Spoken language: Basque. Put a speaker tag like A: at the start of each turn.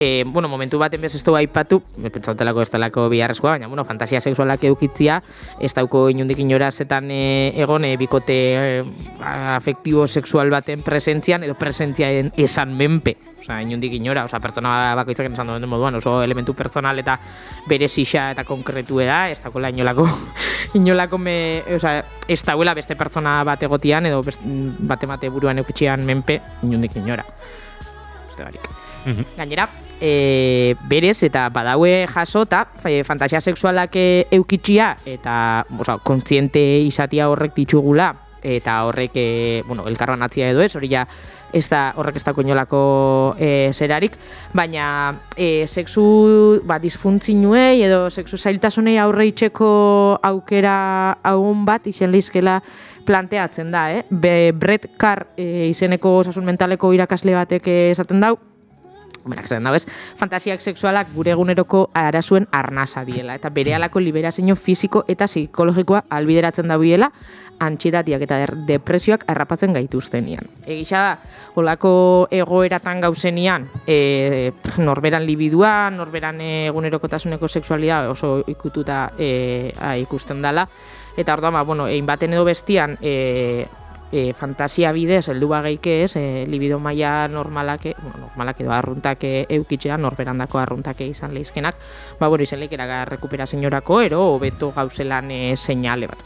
A: Bueno, momentu baten bez ez du aipatu, pentsautelako ez talako biharrezkoa, baina, bueno, fantasia sexualak edukitzia, ez dauko inundik inora zetan egon bikote afektibo sexual baten presentzian, edo presentziaen esan menpe. Osa, inundik inora, pertsona bakoitzak esan duen moduan, oso elementu personal eta bere zixa eta konkretu da, ez dakoela inolako, ez dauela beste pertsona bat egotian, edo bate buruan eukitxian menpe, inundik inora. Uste barik. Gainera, berez eta badaue jasota fantasia sexualak eukitxia eta kontziente izatia horrek ditugula eta horrek elkarbanatzia edo ez, hori ja horrek ez dako inolako zerarik, baina sexu disfuntzinuei edo sexu zailtasunei aurre itxeko aukera haugun bat izen lehizkela planteatzen da, Brett Carr izeneko osasun mentaleko irakasle batek esaten dau, fantasiak sexualak gure eguneroko arazuen arnasa diela, eta berehalako liberazio fisiko eta psikologikoa albideratzen dabiela, antxietatiak eta depresioak harrapatzen gaituztenian. Egisa da, holako egoeratan gauzenian, norberan libidua, norberan egunerokotasuneko sexualia oso ikututa ikusten dela, eta orduan, egin baten edo bestian, fantasia bidez, heldu bageike ez, libido maila normalak edo arruntak eukitzea, norberandako arruntak izan lehizkenak, izen lehikera rekuperaziorako, ero hobeto gauzelan seinale bat.